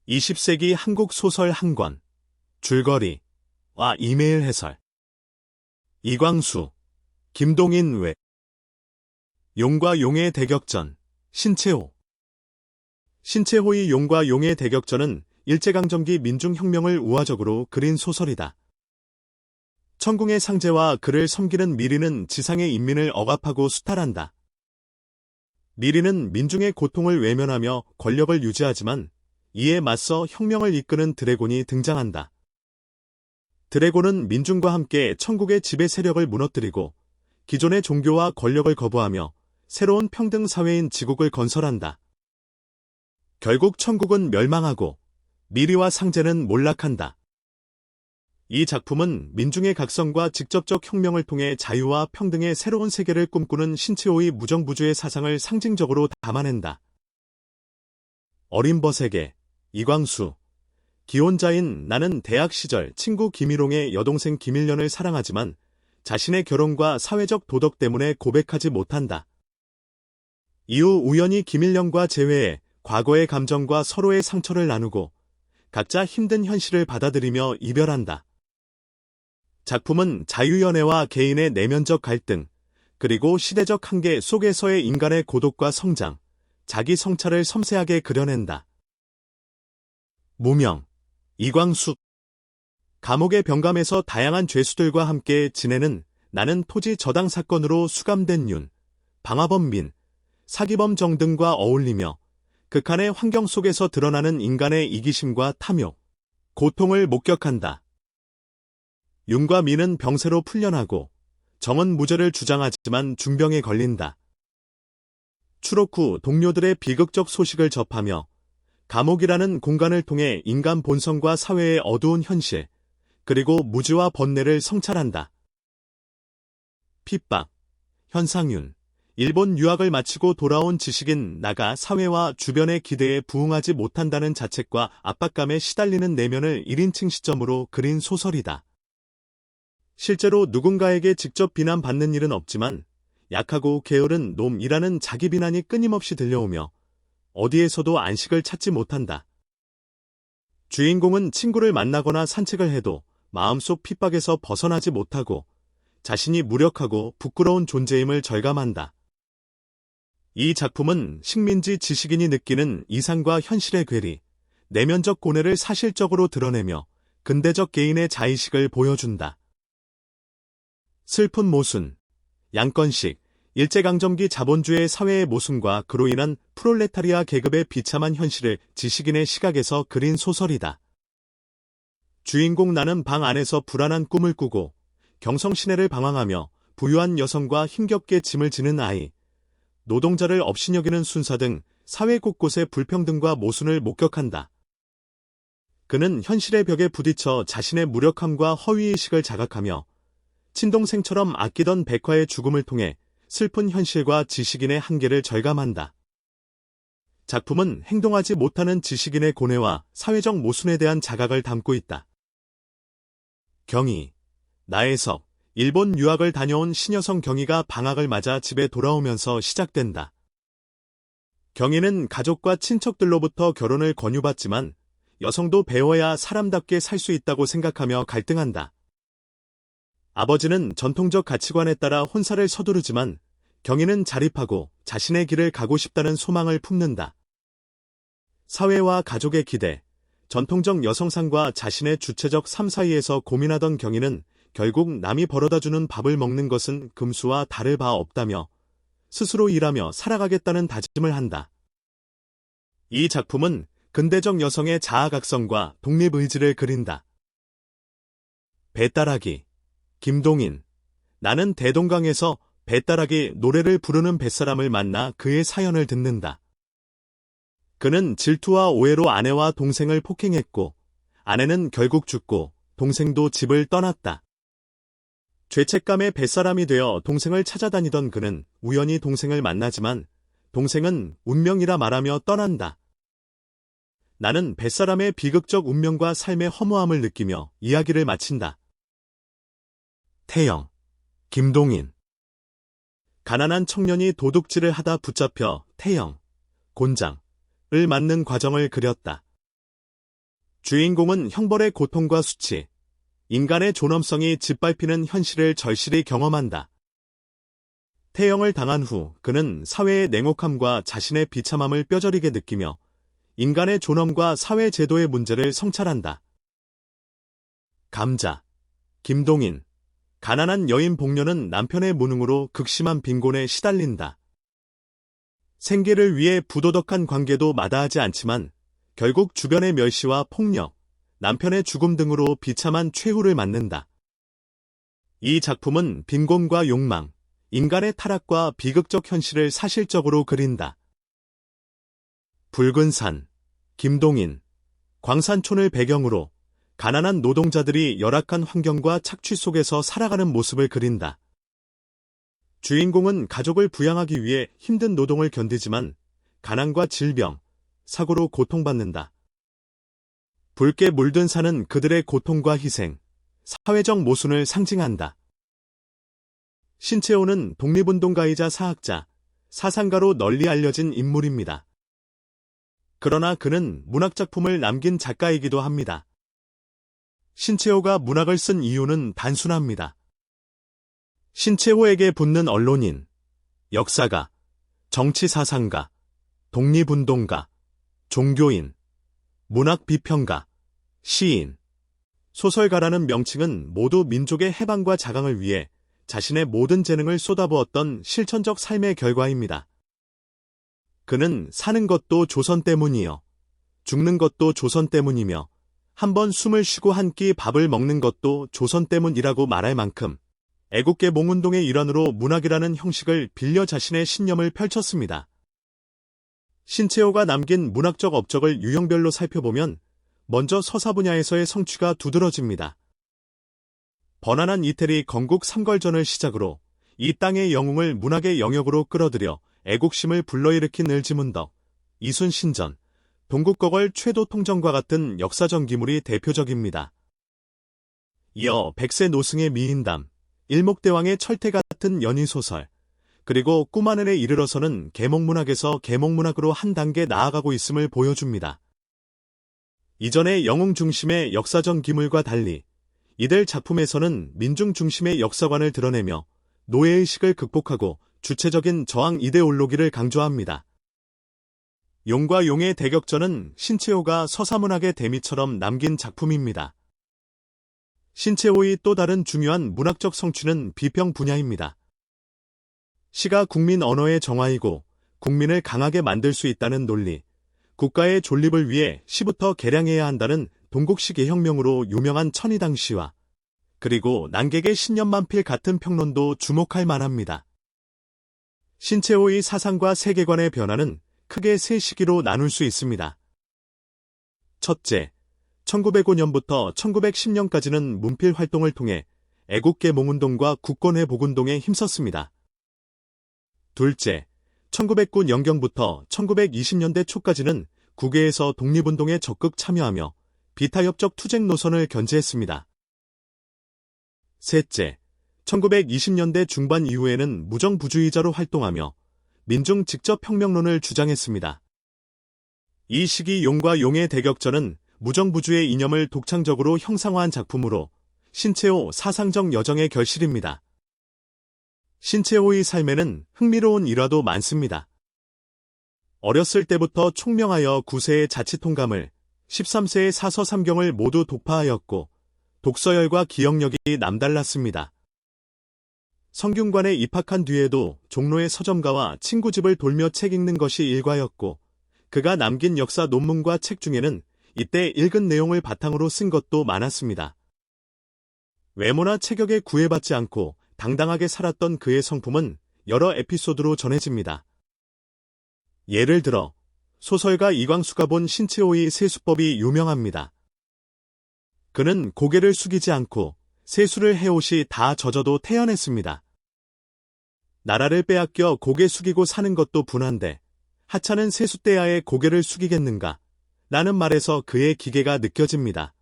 20세기 한국 소설 한 권, 줄거리와 이메일 해설. 이광수, 김동인 외. 용과 용의 대격전, 신채호. 신채호의 용과 용의 대격전은 일제강점기 민중혁명을 우화적으로 그린 소설이다. 천궁의 상제와 그를 섬기는 미리는 지상의 인민을 억압하고 수탈한다. 미리는 민중의 고통을 외면하며 권력을 유지하지만 이에 맞서 혁명을 이끄는 드래곤이 등장한다. 드래곤은 민중과 함께 천국의 지배 세력을 무너뜨리고 기존의 종교와 권력을 거부하며 새로운 평등 사회인 지국을 건설한다. 결국 천국은 멸망하고 미리와 상제는 몰락한다. 이 작품은 민중의 각성과 직접적 혁명을 통해 자유와 평등의 새로운 세계를 꿈꾸는 신채호의 무정부주의 사상을 상징적으로 담아낸다. 어린 벗에게 이광수. 기혼자인 나는 대학 시절 친구 김일홍의 여동생 김일련을 사랑하지만 자신의 결혼과 사회적 도덕 때문에 고백하지 못한다. 이후 우연히 김일련과 재회해 과거의 감정과 서로의 상처를 나누고 각자 힘든 현실을 받아들이며 이별한다. 작품은 자유연애와 개인의 내면적 갈등, 그리고 시대적 한계 속에서의 인간의 고독과 성장, 자기 성찰을 섬세하게 그려낸다. 무명, 이광수. 감옥의 병감에서 다양한 죄수들과 함께 지내는 나는 토지 저당 사건으로 수감된 윤, 방화범민, 사기범 정 등과 어울리며 극한의 환경 속에서 드러나는 인간의 이기심과 탐욕, 고통을 목격한다. 윤과 민은 병세로 풀려나고 정은 무죄를 주장하지만 중병에 걸린다. 추록 후 동료들의 비극적 소식을 접하며 감옥이라는 공간을 통해 인간 본성과 사회의 어두운 현실, 그리고 무지와 번뇌를 성찰한다. 핍박, 현상윤. 일본 유학을 마치고 돌아온 지식인 나가 사회와 주변의 기대에 부응하지 못한다는 자책과 압박감에 시달리는 내면을 1인칭 시점으로 그린 소설이다. 실제로 누군가에게 직접 비난받는 일은 없지만 약하고 게으른 놈이라는 자기 비난이 끊임없이 들려오며 어디에서도 안식을 찾지 못한다. 주인공은 친구를 만나거나 산책을 해도 마음속 핍박에서 벗어나지 못하고 자신이 무력하고 부끄러운 존재임을 절감한다. 이 작품은 식민지 지식인이 느끼는 이상과 현실의 괴리, 내면적 고뇌를 사실적으로 드러내며 근대적 개인의 자의식을 보여준다. 슬픈 모순, 양건식. 일제강점기 자본주의 사회의 모순과 그로 인한 프롤레타리아 계급의 비참한 현실을 지식인의 시각에서 그린 소설이다. 주인공 나는 방 안에서 불안한 꿈을 꾸고 경성시내를 방황하며 부유한 여성과 힘겹게 짐을 지는 아이, 노동자를 업신여기는 순사 등 사회 곳곳의 불평등과 모순을 목격한다. 그는 현실의 벽에 부딪혀 자신의 무력함과 허위의식을 자각하며 친동생처럼 아끼던 백화의 죽음을 통해 슬픈 현실과 지식인의 한계를 절감한다. 작품은 행동하지 못하는 지식인의 고뇌와 사회적 모순에 대한 자각을 담고 있다. 경희, 나혜석. 일본 유학을 다녀온 신여성 경희가 방학을 맞아 집에 돌아오면서 시작된다. 경희는 가족과 친척들로부터 결혼을 권유받지만 여성도 배워야 사람답게 살 수 있다고 생각하며 갈등한다. 아버지는 전통적 가치관에 따라 혼사를 서두르지만 경희는 자립하고 자신의 길을 가고 싶다는 소망을 품는다. 사회와 가족의 기대, 전통적 여성상과 자신의 주체적 삶 사이에서 고민하던 경희는 결국 남이 벌어다주는 밥을 먹는 것은 금수와 다를 바 없다며 스스로 일하며 살아가겠다는 다짐을 한다. 이 작품은 근대적 여성의 자아각성과 독립의지를 그린다. 배따라기, 김동인. 나는 대동강에서 배따라기 노래를 부르는 뱃사람을 만나 그의 사연을 듣는다. 그는 질투와 오해로 아내와 동생을 폭행했고 아내는 결국 죽고 동생도 집을 떠났다. 죄책감에 뱃사람이 되어 동생을 찾아다니던 그는 우연히 동생을 만나지만 동생은 운명이라 말하며 떠난다. 나는 뱃사람의 비극적 운명과 삶의 허무함을 느끼며 이야기를 마친다. 태영, 김동인. 가난한 청년이 도둑질을 하다 붙잡혀 태영, 곤장을 맞는 과정을 그렸다. 주인공은 형벌의 고통과 수치, 인간의 존엄성이 짓밟히는 현실을 절실히 경험한다. 태형을 당한 후 그는 사회의 냉혹함과 자신의 비참함을 뼈저리게 느끼며 인간의 존엄과 사회 제도의 문제를 성찰한다. 감자, 김동인. 가난한 여인 복녀는 남편의 무능으로 극심한 빈곤에 시달린다. 생계를 위해 부도덕한 관계도 마다하지 않지만 결국 주변의 멸시와 폭력, 남편의 죽음 등으로 비참한 최후를 맞는다. 이 작품은 빈곤과 욕망, 인간의 타락과 비극적 현실을 사실적으로 그린다. 붉은 산, 김동인. 광산촌을 배경으로 가난한 노동자들이 열악한 환경과 착취 속에서 살아가는 모습을 그린다. 주인공은 가족을 부양하기 위해 힘든 노동을 견디지만 가난과 질병, 사고로 고통받는다. 붉게 물든 산은 그들의 고통과 희생, 사회적 모순을 상징한다. 신채호는 독립운동가이자 사학자, 사상가로 널리 알려진 인물입니다. 그러나 그는 문학작품을 남긴 작가이기도 합니다. 신채호가 문학을 쓴 이유는 단순합니다. 신채호에게 붙는 언론인, 역사가, 정치사상가, 독립운동가, 종교인, 문학비평가, 시인, 소설가라는 명칭은 모두 민족의 해방과 자강을 위해 자신의 모든 재능을 쏟아부었던 실천적 삶의 결과입니다. 그는 사는 것도 조선 때문이요. 죽는 것도 조선 때문이며 한번 숨을 쉬고 한 끼 밥을 먹는 것도 조선 때문이라고 말할 만큼 애국계 몽운동의 일환으로 문학이라는 형식을 빌려 자신의 신념을 펼쳤습니다. 신채호가 남긴 문학적 업적을 유형별로 살펴보면 먼저 서사 분야에서의 성취가 두드러집니다. 번안한 이태리 건국 삼걸전을 시작으로 이 땅의 영웅을 문학의 영역으로 끌어들여 애국심을 불러일으킨 을지문덕, 이순신전, 동국거걸 최도통정과 같은 역사적 기물이 대표적입니다. 이어 백세 노승의 미인담, 일목대왕의 철퇴 같은 연희소설, 그리고 꿈하늘에 이르러서는 계몽문학에서 계몽문학으로 한 단계 나아가고 있음을 보여줍니다. 이전의 영웅 중심의 역사적 기물과 달리 이들 작품에서는 민중 중심의 역사관을 드러내며 노예의식을 극복하고 주체적인 저항 이데올로기를 강조합니다. 용과 용의 대격전은 신채호가 서사문학의 대미처럼 남긴 작품입니다. 신채호의 또 다른 중요한 문학적 성취는 비평 분야입니다. 시가 국민 언어의 정화이고 국민을 강하게 만들 수 있다는 논리, 국가의 존립을 위해 시부터 개량해야 한다는 동국시 개혁명으로 유명한 천의당시와 그리고 난객의 신년만필 같은 평론도 주목할 만합니다. 신채호의 사상과 세계관의 변화는 크게 세 시기로 나눌 수 있습니다. 첫째, 1905년부터 1910년까지는 문필 활동을 통해 애국계 몽운동과 국권회복운동에 힘썼습니다. 둘째, 1909 영경부터 1920년대 초까지는 국외에서 독립운동에 적극 참여하며 비타협적 투쟁 노선을 견지했습니다. 셋째, 1920년대 중반 이후에는 무정부주의자로 활동하며 민중 직접혁명론을 주장했습니다. 이 시기 용과 용의 대격전은 무정부주의 이념을 독창적으로 형상화한 작품으로 신채호 사상적 여정의 결실입니다. 신채호의 삶에는 흥미로운 일화도 많습니다. 어렸을 때부터 총명하여 9세의 자치통감을, 13세의 사서삼경을 모두 독파하였고 독서열과 기억력이 남달랐습니다. 성균관에 입학한 뒤에도 종로의 서점가와 친구집을 돌며 책 읽는 것이 일과였고 그가 남긴 역사 논문과 책 중에는 이때 읽은 내용을 바탕으로 쓴 것도 많았습니다. 외모나 체격에 구애받지 않고 당당하게 살았던 그의 성품은 여러 에피소드로 전해집니다. 예를 들어 소설가 이광수가 본 신채호의 세수법이 유명합니다. 그는 고개를 숙이지 않고 세수를 해옷이 다 젖어도 태연했습니다. 나라를 빼앗겨 고개 숙이고 사는 것도 분한데 하찮은 세숫대야에 고개를 숙이겠는가? 라는 말에서 그의 기계가 느껴집니다.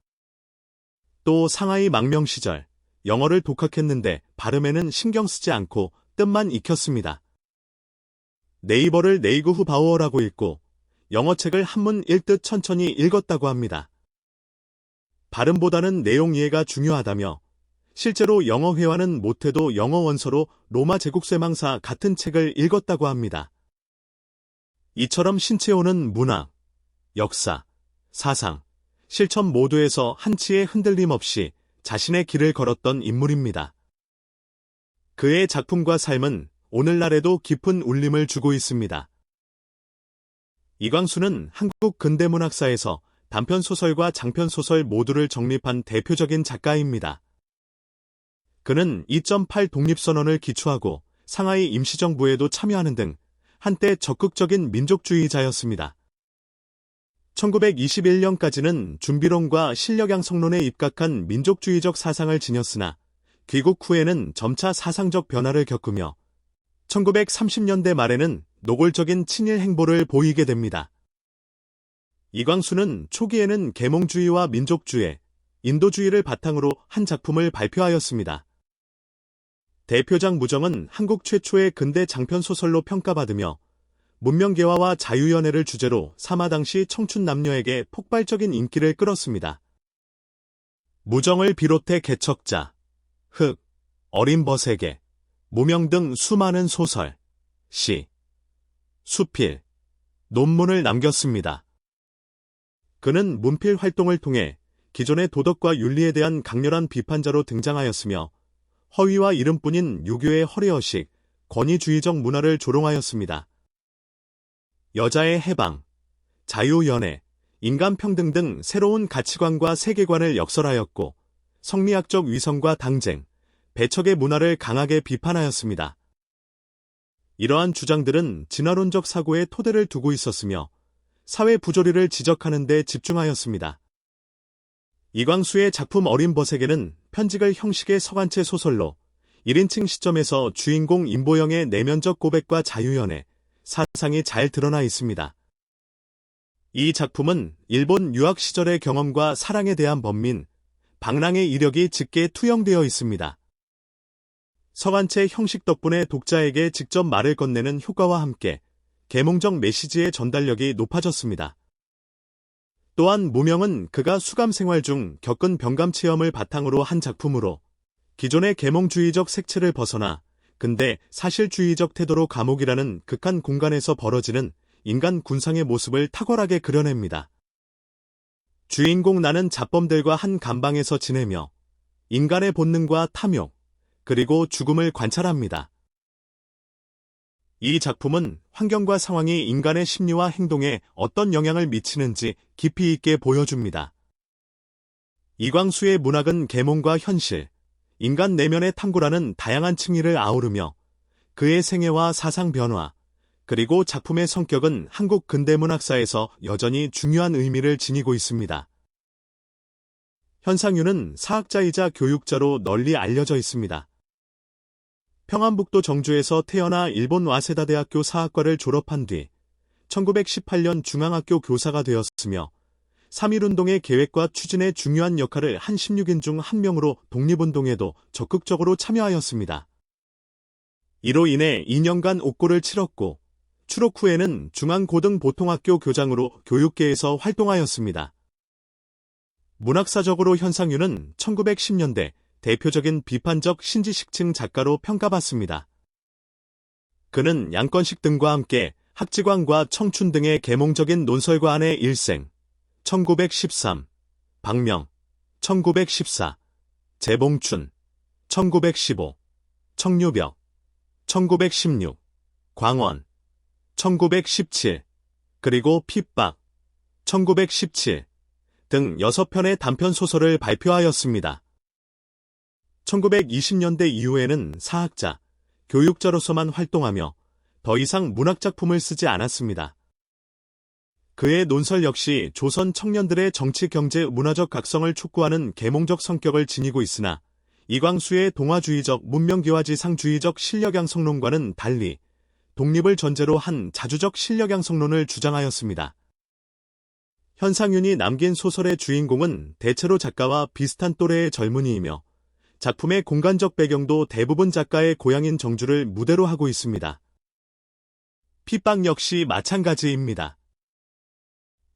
또 상하이 망명 시절 영어를 독학했는데 발음에는 신경 쓰지 않고 뜻만 익혔습니다. 네이버를 네이구 후 바우어라고 읽고 영어책을 한문 읽듯 천천히 읽었다고 합니다. 발음보다는 내용 이해가 중요하다며 실제로 영어 회화는 못해도 영어 원서로 로마 제국쇠망사 같은 책을 읽었다고 합니다. 이처럼 신채호는 문학, 역사, 사상, 실천 모두에서 한치의 흔들림 없이 자신의 길을 걸었던 인물입니다. 그의 작품과 삶은 오늘날에도 깊은 울림을 주고 있습니다. 이광수는 한국 근대문학사에서 단편소설과 장편소설 모두를 정립한 대표적인 작가입니다. 그는 2.8 독립선언을 기초하고 상하이 임시정부에도 참여하는 등 한때 적극적인 민족주의자였습니다. 1921년까지는 준비론과 실력양성론에 입각한 민족주의적 사상을 지녔으나 귀국 후에는 점차 사상적 변화를 겪으며 1930년대 말에는 노골적인 친일 행보를 보이게 됩니다. 이광수는 초기에는 계몽주의와 민족주의, 인도주의를 바탕으로 한 작품을 발표하였습니다. 대표작 무정은 한국 최초의 근대 장편소설로 평가받으며 문명개화와 자유연애를 주제로 삼아 당시 청춘 남녀에게 폭발적인 인기를 끌었습니다. 무정을 비롯해 개척자, 흑, 어린 버세게, 무명 등 수많은 소설, 시, 수필, 논문을 남겼습니다. 그는 문필 활동을 통해 기존의 도덕과 윤리에 대한 강렬한 비판자로 등장하였으며 허위와 이름뿐인 유교의 허례허식, 권위주의적 문화를 조롱하였습니다. 여자의 해방, 자유연애, 인간평등 등 새로운 가치관과 세계관을 역설하였고 성리학적 위선과 당쟁, 배척의 문화를 강하게 비판하였습니다. 이러한 주장들은 진화론적 사고에 토대를 두고 있었으며 사회 부조리를 지적하는 데 집중하였습니다. 이광수의 작품 어린 버세게는 편지글 형식의 서간체 소설로 1인칭 시점에서 주인공 임보영의 내면적 고백과 자유연애, 사상이 잘 드러나 있습니다. 이 작품은 일본 유학 시절의 경험과 사랑에 대한 번민, 방랑의 이력이 짙게 투영되어 있습니다. 서간체 형식 덕분에 독자에게 직접 말을 건네는 효과와 함께 계몽적 메시지의 전달력이 높아졌습니다. 또한 무명은 그가 수감 생활 중 겪은 병감 체험을 바탕으로 한 작품으로 기존의 계몽주의적 색채를 벗어나 근대 사실주의적 태도로 감옥이라는 극한 공간에서 벌어지는 인간 군상의 모습을 탁월하게 그려냅니다. 주인공 나는 잡범들과 한 감방에서 지내며 인간의 본능과 탐욕, 그리고 죽음을 관찰합니다. 이 작품은 환경과 상황이 인간의 심리와 행동에 어떤 영향을 미치는지 깊이 있게 보여줍니다. 이광수의 문학은 계몽과 현실, 인간 내면의 탐구라는 다양한 층위를 아우르며 그의 생애와 사상 변화, 그리고 작품의 성격은 한국 근대문학사에서 여전히 중요한 의미를 지니고 있습니다. 현상유는 사학자이자 교육자로 널리 알려져 있습니다. 평안북도 정주에서 태어나 일본 와세다 대학교 사학과를 졸업한 뒤 1918년 중앙학교 교사가 되었으며 3.1운동의 계획과 추진에 중요한 역할을 한 16인 중 한 명으로 독립운동에도 적극적으로 참여하였습니다. 이로 인해 2년간 옥고를 치렀고 출옥 후에는 중앙고등보통학교 교장으로 교육계에서 활동하였습니다. 문학사적으로 현상유는 1910년대 대표적인 비판적 신지식층 작가로 평가받습니다. 그는 양건식 등과 함께 학지광과 청춘 등의 계몽적인 논설과 안의 일생, 1913, 박명, 1914, 재봉춘, 1915, 청유벽, 1916, 광원, 1917, 그리고 핍박, 1917 등 6편의 단편소설을 발표하였습니다. 1920년대 이후에는 사학자, 교육자로서만 활동하며 더 이상 문학작품을 쓰지 않았습니다. 그의 논설 역시 조선 청년들의 정치, 경제, 문화적 각성을 촉구하는 계몽적 성격을 지니고 있으나 이광수의 동화주의적, 문명개화지상주의적 실력양성론과는 달리 독립을 전제로 한 자주적 실력양성론을 주장하였습니다. 현상윤이 남긴 소설의 주인공은 대체로 작가와 비슷한 또래의 젊은이이며 작품의 공간적 배경도 대부분 작가의 고향인 정주를 무대로 하고 있습니다. 핍박 역시 마찬가지입니다.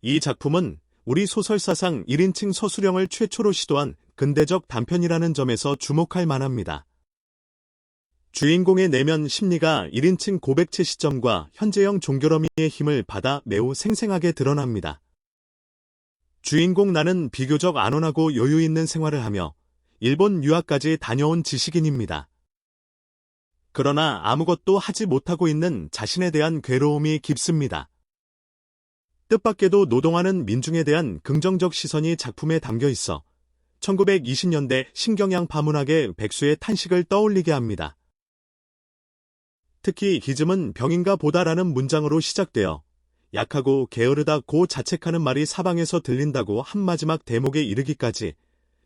이 작품은 우리 소설사상 1인칭 서술형을 최초로 시도한 근대적 단편이라는 점에서 주목할 만합니다. 주인공의 내면 심리가 1인칭 고백체 시점과 현재형 종결어미의 힘을 받아 매우 생생하게 드러납니다. 주인공 나는 비교적 안온하고 여유 있는 생활을 하며 일본 유학까지 다녀온 지식인입니다. 그러나 아무것도 하지 못하고 있는 자신에 대한 괴로움이 깊습니다. 뜻밖에도 노동하는 민중에 대한 긍정적 시선이 작품에 담겨 있어 1920년대 신경양 파문학의 백수의 탄식을 떠올리게 합니다. 특히 기즘은 병인가 보다라는 문장으로 시작되어 약하고 게으르다고 자책하는 말이 사방에서 들린다고 한 마지막 대목에 이르기까지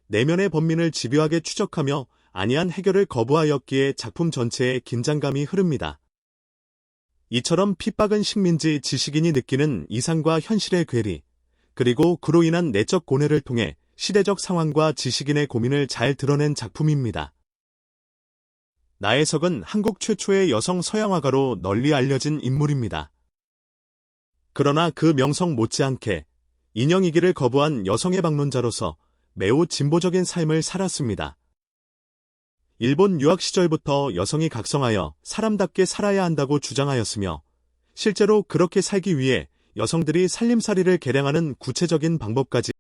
내면의 번민을 집요하게 추적하며 안이한 해결을 거부하였기에 작품 전체에 긴장감이 흐릅니다. 이처럼 핍박은 식민지 지식인이 느끼는 이상과 현실의 괴리, 그리고 그로 인한 내적 고뇌를 통해 시대적 상황과 지식인의 고민을 잘 드러낸 작품입니다. 나혜석은 한국 최초의 여성 서양화가로 널리 알려진 인물입니다. 그러나 그 명성 못지않게 인형이기를 거부한 여성의 방론자로서 매우 진보적인 삶을 살았습니다. 일본 유학 시절부터 여성이 각성하여 사람답게 살아야 한다고 주장하였으며 실제로 그렇게 살기 위해 여성들이 살림살이를 개량하는 구체적인 방법까지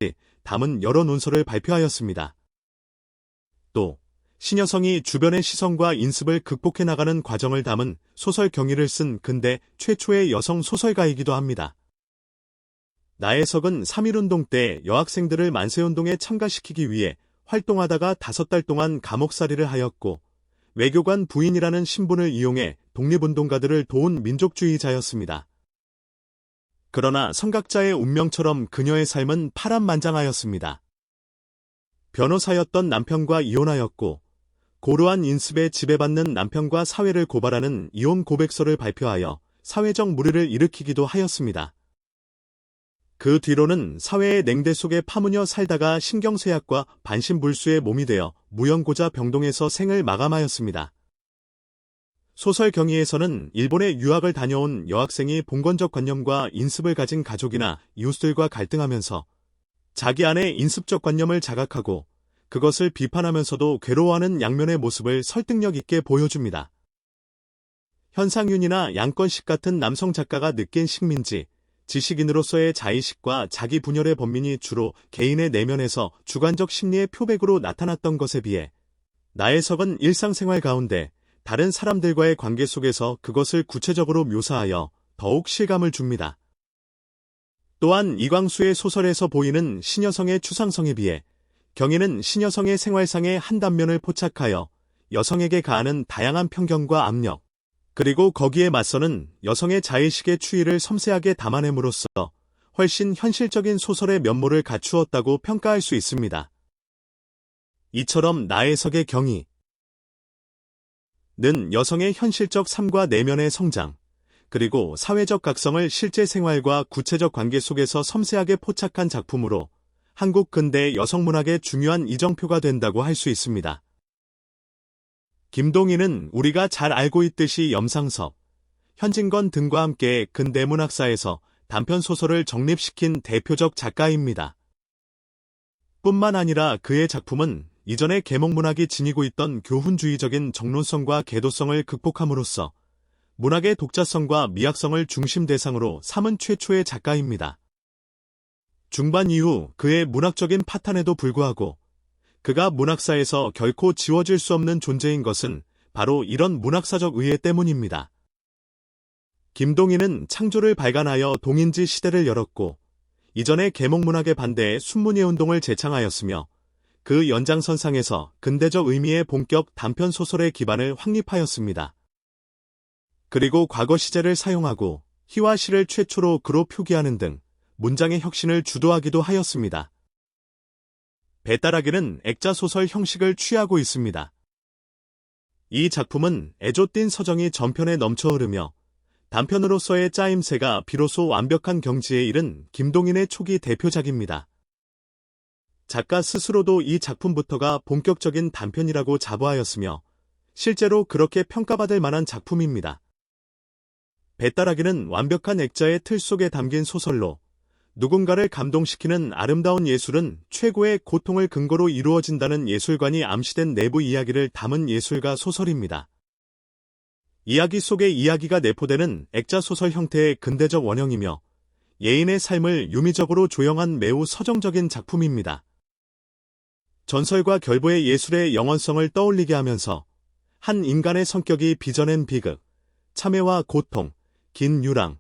담은 여러 논설을 발표하였습니다. 또 신여성이 주변의 시선과 인습을 극복해 나가는 과정을 담은 소설 경위를 쓴 근대 최초의 여성 소설가이기도 합니다. 나혜석은 3.1운동 때 여학생들을 만세운동에 참가시키기 위해 활동하다가 5달 동안 감옥살이를 하였고 외교관 부인이라는 신분을 이용해 독립운동가들을 도운 민족주의자였습니다. 그러나 성각자의 운명처럼 그녀의 삶은 파란만장하였습니다. 변호사였던 남편과 이혼하였고 고루한 인습에 지배받는 남편과 사회를 고발하는 이혼 고백서를 발표하여 사회적 물의를 일으키기도 하였습니다. 그 뒤로는 사회의 냉대 속에 파무녀 살다가 신경쇠약과 반신불수의 몸이 되어 무연고자 병동에서 생을 마감하였습니다. 소설 경위에서는 일본에 유학을 다녀온 여학생이 봉건적 관념과 인습을 가진 가족이나 이웃들과 갈등하면서 자기 안의 인습적 관념을 자각하고 그것을 비판하면서도 괴로워하는 양면의 모습을 설득력 있게 보여줍니다. 현상윤이나 양권식 같은 남성 작가가 느낀 식민지, 지식인으로서의 자의식과 자기 분열의 번민이 주로 개인의 내면에서 주관적 심리의 표백으로 나타났던 것에 비해 나혜석은 일상생활 가운데 다른 사람들과의 관계 속에서 그것을 구체적으로 묘사하여 더욱 실감을 줍니다. 또한 이광수의 소설에서 보이는 신여성의 추상성에 비해 경희는 신여성의 생활상의 한 단면을 포착하여 여성에게 가하는 다양한 편견과 압력, 그리고 거기에 맞서는 여성의 자의식의 추이를 섬세하게 담아냄으로써 훨씬 현실적인 소설의 면모를 갖추었다고 평가할 수 있습니다. 이처럼 나혜석의 경희는 여성의 현실적 삶과 내면의 성장, 그리고 사회적 각성을 실제 생활과 구체적 관계 속에서 섬세하게 포착한 작품으로 한국 근대 여성문학의 중요한 이정표가 된다고 할 수 있습니다. 김동희는 우리가 잘 알고 있듯이 염상섭, 현진건 등과 함께 근대문학사에서 단편소설을 정립시킨 대표적 작가입니다. 뿐만 아니라 그의 작품은 이전의 계몽문학이 지니고 있던 교훈주의적인 정론성과 궤도성을 극복함으로써 문학의 독자성과 미학성을 중심 대상으로 삼은 최초의 작가입니다. 중반 이후 그의 문학적인 파탄에도 불구하고 그가 문학사에서 결코 지워질 수 없는 존재인 것은 바로 이런 문학사적 의해 때문입니다. 김동희는 창조를 발간하여 동인지 시대를 열었고 이전의 계몽문학에 반대해 순문예 운동을 제창하였으며 그 연장선상에서 근대적 의미의 본격 단편소설의 기반을 확립하였습니다. 그리고 과거 시제를 사용하고 희와 시를 최초로 그로 표기하는 등 문장의 혁신을 주도하기도 하였습니다. 배따라기는 액자소설 형식을 취하고 있습니다. 이 작품은 애조띤 서정이 전편에 넘쳐 흐르며 단편으로서의 짜임새가 비로소 완벽한 경지에 이른 김동인의 초기 대표작입니다. 작가 스스로도 이 작품부터가 본격적인 단편이라고 자부하였으며 실제로 그렇게 평가받을 만한 작품입니다. 배따라기는 완벽한 액자의 틀 속에 담긴 소설로 누군가를 감동시키는 아름다운 예술은 최고의 고통을 근거로 이루어진다는 예술관이 암시된 내부 이야기를 담은 예술가 소설입니다. 이야기 속에 이야기가 내포되는 액자소설 형태의 근대적 원형이며 예인의 삶을 유미적으로 조형한 매우 서정적인 작품입니다. 전설과 결부의 예술의 영원성을 떠올리게 하면서 한 인간의 성격이 빚어낸 비극, 참회와 고통, 긴 유랑,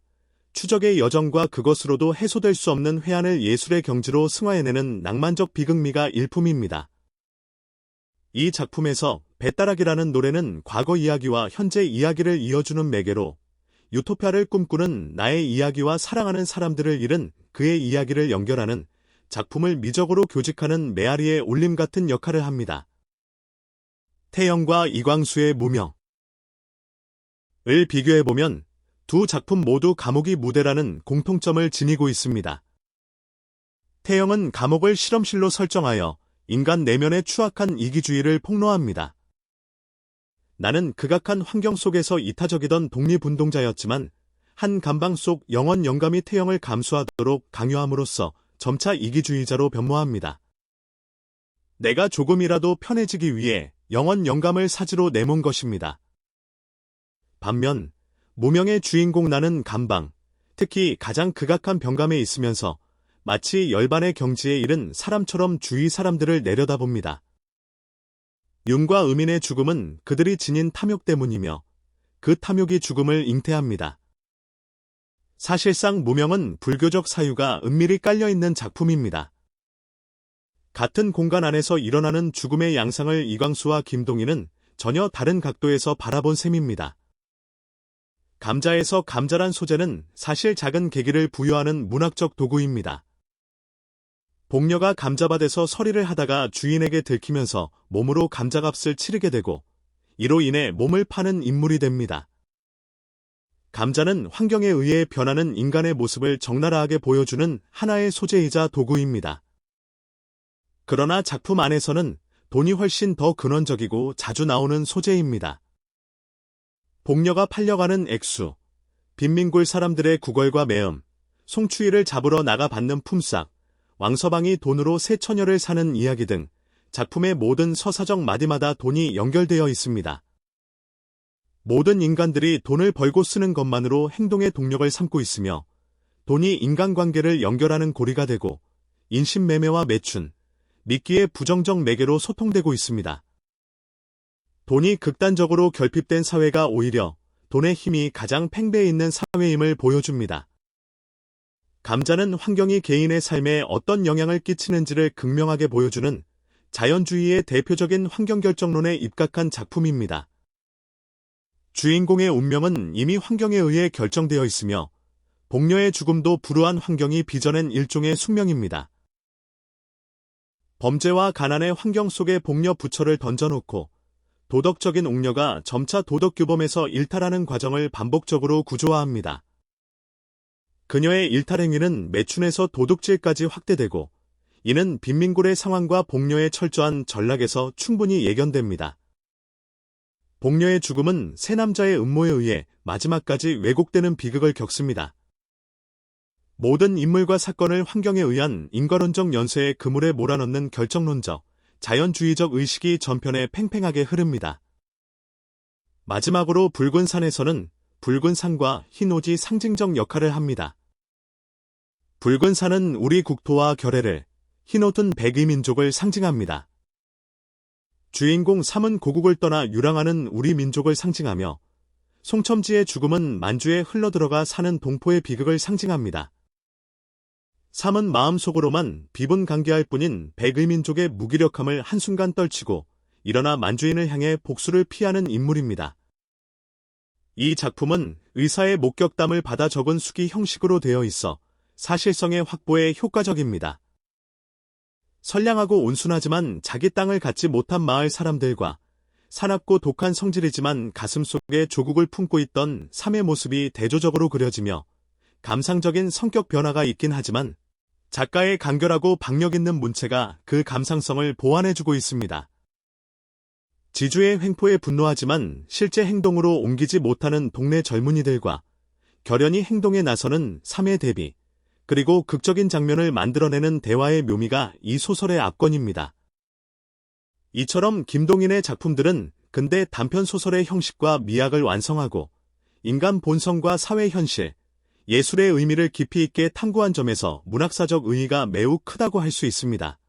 추적의 여정과 그것으로도 해소될 수 없는 회한을 예술의 경지로 승화해내는 낭만적 비극미가 일품입니다. 이 작품에서 배따라기라는 노래는 과거 이야기와 현재 이야기를 이어주는 매개로 유토피아를 꿈꾸는 나의 이야기와 사랑하는 사람들을 잃은 그의 이야기를 연결하는 작품을 미적으로 교직하는 메아리의 올림 같은 역할을 합니다. 태영과 이광수의 무명 을 비교해보면 두 작품 모두 감옥이 무대라는 공통점을 지니고 있습니다. 태영은 감옥을 실험실로 설정하여 인간 내면의 추악한 이기주의를 폭로합니다. 나는 극악한 환경 속에서 이타적이던 독립운동자였지만 한 감방 속 영원 영감이 태영을 감수하도록 강요함으로써 점차 이기주의자로 변모합니다. 내가 조금이라도 편해지기 위해 영원 영감을 사지로 내몬 것입니다. 반면 무명의 주인공 나는 감방, 특히 가장 극악한 병감에 있으면서 마치 열반의 경지에 이른 사람처럼 주위 사람들을 내려다봅니다. 윤과 의민의 죽음은 그들이 지닌 탐욕 때문이며 그 탐욕이 죽음을 잉태합니다. 사실상 무명은 불교적 사유가 은밀히 깔려있는 작품입니다. 같은 공간 안에서 일어나는 죽음의 양상을 이광수와 김동희는 전혀 다른 각도에서 바라본 셈입니다. 감자에서 감자란 소재는 사실 작은 계기를 부여하는 문학적 도구입니다. 복녀가 감자밭에서 서리를 하다가 주인에게 들키면서 몸으로 감자값을 치르게 되고 이로 인해 몸을 파는 인물이 됩니다. 감자는 환경에 의해 변하는 인간의 모습을 적나라하게 보여주는 하나의 소재이자 도구입니다. 그러나 작품 안에서는 돈이 훨씬 더 근원적이고 자주 나오는 소재입니다. 복녀가 팔려가는 액수, 빈민굴 사람들의 구걸과 매음, 송추이를 잡으러 나가 받는 품삯, 왕서방이 돈으로 새 처녀를 사는 이야기 등 작품의 모든 서사적 마디마다 돈이 연결되어 있습니다. 모든 인간들이 돈을 벌고 쓰는 것만으로 행동의 동력을 삼고 있으며 돈이 인간관계를 연결하는 고리가 되고 인신매매와 매춘, 미끼의 부정적 매개로 소통되고 있습니다. 돈이 극단적으로 결핍된 사회가 오히려 돈의 힘이 가장 팽배해 있는 사회임을 보여줍니다. 감자는 환경이 개인의 삶에 어떤 영향을 끼치는지를 극명하게 보여주는 자연주의의 대표적인 환경결정론에 입각한 작품입니다. 주인공의 운명은 이미 환경에 의해 결정되어 있으며 복녀의 죽음도 불우한 환경이 빚어낸 일종의 숙명입니다. 범죄와 가난의 환경 속에 복녀 부처를 던져놓고 도덕적인 옥녀가 점차 도덕규범에서 일탈하는 과정을 반복적으로 구조화합니다. 그녀의 일탈행위는 매춘에서 도둑질까지 확대되고 이는 빈민굴의 상황과 복녀의 철저한 전락에서 충분히 예견됩니다. 복녀의 죽음은 세 남자의 음모에 의해 마지막까지 왜곡되는 비극을 겪습니다. 모든 인물과 사건을 환경에 의한 인과론적 연쇄의 그물에 몰아넣는 결정론적, 자연주의적 의식이 전편에 팽팽하게 흐릅니다. 마지막으로 붉은 산에서는 붉은 산과 흰 옷이 상징적 역할을 합니다. 붉은 산은 우리 국토와 결애를, 흰 옷은 백의민족을 상징합니다. 주인공 삼은 고국을 떠나 유랑하는 우리 민족을 상징하며 송첨지의 죽음은 만주에 흘러들어가 사는 동포의 비극을 상징합니다. 삼은 마음속으로만 비분간개할 뿐인 백의민족의 무기력함을 한순간 떨치고 일어나 만주인을 향해 복수를 피하는 인물입니다. 이 작품은 의사의 목격담을 받아 적은 수기 형식으로 되어 있어 사실성의 확보에 효과적입니다. 선량하고 온순하지만 자기 땅을 갖지 못한 마을 사람들과 사납고 독한 성질이지만 가슴속에 조국을 품고 있던 삼의 모습이 대조적으로 그려지며 감상적인 성격 변화가 있긴 하지만 작가의 간결하고 박력 있는 문체가 그 감상성을 보완해주고 있습니다. 지주의 횡포에 분노하지만 실제 행동으로 옮기지 못하는 동네 젊은이들과 결연히 행동에 나서는 삼의 대비, 그리고 극적인 장면을 만들어내는 대화의 묘미가 이 소설의 압권입니다. 이처럼 김동인의 작품들은 근대 단편 소설의 형식과 미학을 완성하고 인간 본성과 사회 현실, 예술의 의미를 깊이 있게 탐구한 점에서 문학사적 의의가 매우 크다고 할 수 있습니다.